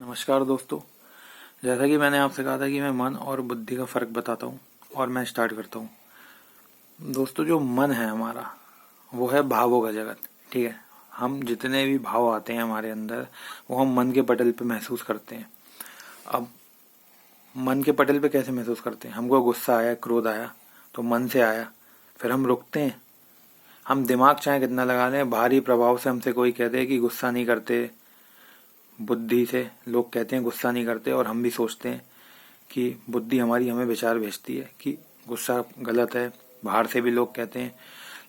नमस्कार दोस्तों। जैसा कि मैंने आपसे कहा था कि मैं मन और बुद्धि का फ़र्क बताता हूँ और मैं स्टार्ट करता हूँ। दोस्तों, जो मन है हमारा वो है भावों का जगत। ठीक है, हम जितने भी भाव आते हैं हमारे अंदर वो हम मन के पटल पे महसूस करते हैं। अब मन के पटल पे कैसे महसूस करते हैं? हमको गुस्सा आया, क्रोध आया तो मन से आया, फिर हम रुकते हैं। हम दिमाग चाहे कितना लगा लें, बाहरी प्रभाव से हमसे कोई कहते हैं कि गुस्सा नहीं करते, बुद्धि से लोग कहते हैं गुस्सा नहीं करते, और हम भी सोचते हैं कि बुद्धि हमारी हमें विचार भेजती है कि गुस्सा गलत है। बाहर से भी लोग कहते हैं,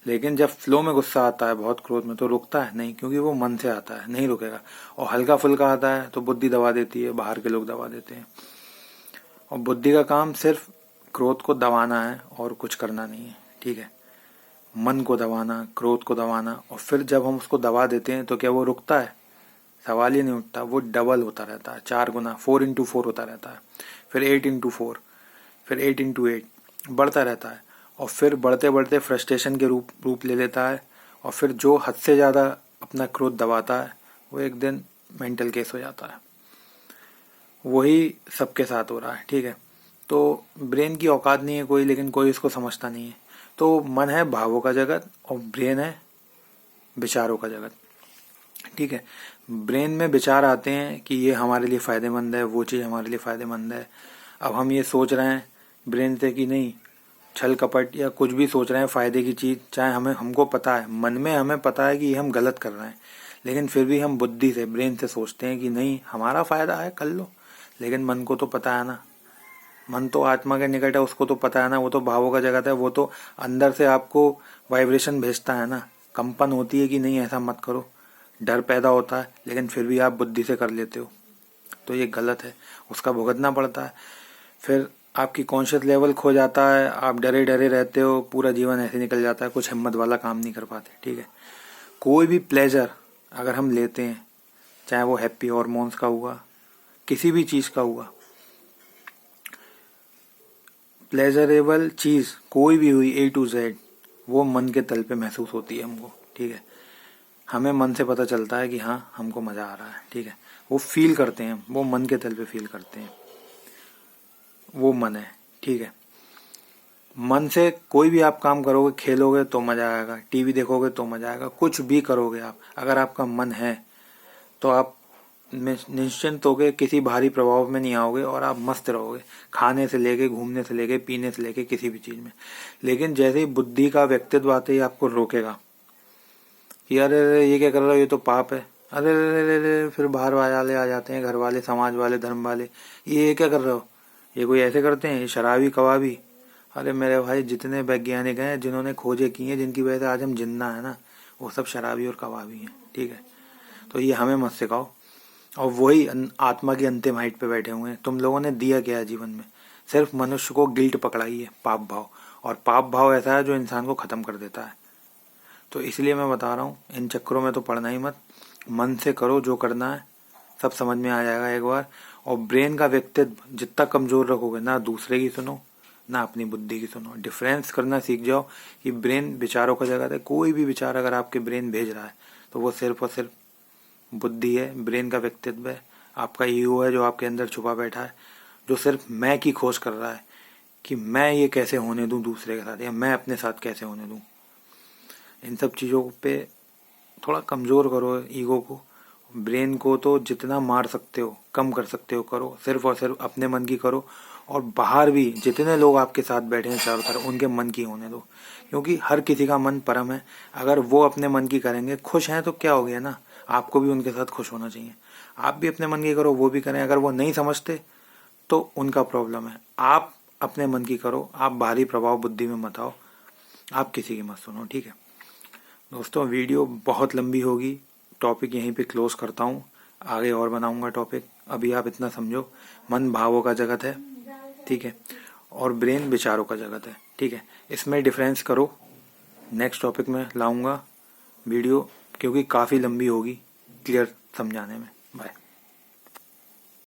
लेकिन जब फ्लो में गुस्सा आता है, बहुत क्रोध में, तो रुकता है नहीं, क्योंकि वो मन से आता है, नहीं रुकेगा। और हल्का फुल्का आता है तो बुद्धि दबा देती है, बाहर के लोग दबा देते हैं। और बुद्धि का काम सिर्फ क्रोध को दबाना है और कुछ करना नहीं है। ठीक है, मन को दबाना, क्रोध को दबाना। और फिर जब हम उसको दबा देते हैं तो क्या वो रुकता है? सवाल ही नहीं उठता। वो डबल होता रहता है, 4 गुना, 4x4 होता रहता है, फिर 8x4, फिर 8x8 बढ़ता रहता है। और फिर बढ़ते बढ़ते फ्रस्ट्रेशन के रूप ले लेता है। और फिर जो हद से ज़्यादा अपना क्रोध दबाता है वो एक दिन मेंटल केस हो जाता है। वही सबके साथ हो रहा है। ठीक है, तो ब्रेन की औकात नहीं है कोई, लेकिन कोई इसको समझता नहीं है। तो मन है भावों का जगत और ब्रेन है विचारों का जगत। ठीक है, ब्रेन में विचार आते हैं कि ये हमारे लिए फ़ायदेमंद है, वो चीज़ हमारे लिए फ़ायदेमंद है। अब हम ये सोच रहे हैं ब्रेन से कि नहीं, छल कपट या कुछ भी सोच रहे हैं फ़ायदे की चीज़, चाहे हमको पता है, मन में हमें पता है कि ये हम गलत कर रहे हैं, लेकिन फिर भी हम बुद्धि से, ब्रेन से सोचते हैं कि नहीं, हमारा फ़ायदा है, कर लो। लेकिन मन को तो पता है ना, मन तो आत्मा के निकट है, उसको तो पता है ना, वो तो भावों का जगत है, वो तो अंदर से आपको वाइब्रेशन भेजता है ना, कंपन होती है कि नहीं ऐसा मत करो, डर पैदा होता है, लेकिन फिर भी आप बुद्धि से कर लेते हो, तो ये गलत है, उसका भुगतना पड़ता है। फिर आपकी कॉन्शियस लेवल खो जाता है, आप डरे डरे रहते हो, पूरा जीवन ऐसे निकल जाता है, कुछ हिम्मत वाला काम नहीं कर पाते। ठीक है, कोई भी प्लेजर अगर हम लेते हैं, चाहे वो हैप्पी हॉर्मोन्स का हुआ, किसी भी चीज़ का हुआ, प्लेजरेबल चीज़ कोई भी हुई A to Z, वो मन के तल पे महसूस होती है हमको। ठीक है, हमें मन से पता चलता है कि हाँ हमको मज़ा आ रहा है। ठीक है, वो फील करते हैं, वो मन के तल पे फील करते हैं, वो मन है। ठीक है, मन से कोई भी आप काम करोगे, खेलोगे तो मज़ा आएगा, टीवी देखोगे तो मज़ा आएगा, कुछ भी करोगे आप, अगर आपका मन है तो आप निश्चिंत होगे, किसी भारी प्रभाव में नहीं आओगे और आप मस्त रहोगे, खाने से लेके, घूमने से लेके, पीने से लेके, किसी भी चीज़ में। लेकिन जैसे ही बुद्धि का व्यक्तित्व आते ही आपको रोकेगा कि अरे अरे ये क्या कर रहे हो, ये तो पाप है, अरे अरे अरे अरे, फिर बाहर वाले आ जाते हैं, घर वाले, समाज वाले, धर्म वाले, ये क्या कर रहे हो, ये कोई ऐसे करते हैं, ये शराबी कबाबी। अरे मेरे भाई, जितने वैज्ञानिक हैं जिन्होंने खोजें की हैं, जिनकी वजह से आज हम जिंदा है ना, वो सब शराबी और कबाबी हैं। ठीक है, तो ये हमें मत सिखाओ। और वही आत्मा की अंतिम हाइट पे बैठे हुए हैं। तुम लोगों ने दिया क्या है जीवन में? सिर्फ मनुष्य को गिल्ट पकड़ाई है, पाप भाव। और पाप भाव ऐसा है जो इंसान को खत्म कर देता है। तो इसलिए मैं बता रहा हूँ, इन चक्करों में तो पड़ना ही मत, मन से करो जो करना है, सब समझ में आ जाएगा एक बार। और ब्रेन का व्यक्तित्व जितना कमजोर रखोगे, ना दूसरे की सुनो ना अपनी बुद्धि की सुनो, डिफरेंस करना सीख जाओ कि ब्रेन विचारों का जगह है। कोई भी विचार अगर आपके ब्रेन भेज रहा है तो वो सिर्फ और सिर्फ बुद्धि है, ब्रेन का व्यक्तित्व है, आपका ईगो है जो आपके अंदर छुपा बैठा है, जो सिर्फ मैं की खोज कर रहा है कि मैं ये कैसे होने दूं दूसरे के साथ, या मैं अपने साथ कैसे होने दूं। इन सब चीज़ों पे थोड़ा कमज़ोर करो ईगो को। ब्रेन को तो जितना मार सकते हो, कम कर सकते हो करो, सिर्फ और सिर्फ अपने मन की करो। और बाहर भी जितने लोग आपके साथ बैठे हैं चारों तरफ, उनके मन की होने दो, क्योंकि हर किसी का मन परम है। अगर वो अपने मन की करेंगे, खुश हैं तो क्या हो गया ना, आपको भी उनके साथ खुश होना चाहिए। आप भी अपने मन की करो, वो भी करें। अगर वो नहीं समझते तो उनका प्रॉब्लम है, आप अपने मन की करो, आप बाहरी प्रभाव बुद्धि में मत आओ, आप किसी की मत सुनो। ठीक है दोस्तों, वीडियो बहुत लंबी होगी, टॉपिक यहीं पे क्लोज करता हूँ, आगे और बनाऊंगा टॉपिक। अभी आप इतना समझो, मन भावों का जगत है। ठीक है, और ब्रेन विचारों का जगत है। ठीक है, इसमें डिफरेंस करो। नेक्स्ट टॉपिक में लाऊंगा वीडियो, क्योंकि काफ़ी लंबी होगी क्लियर समझाने में। बाय।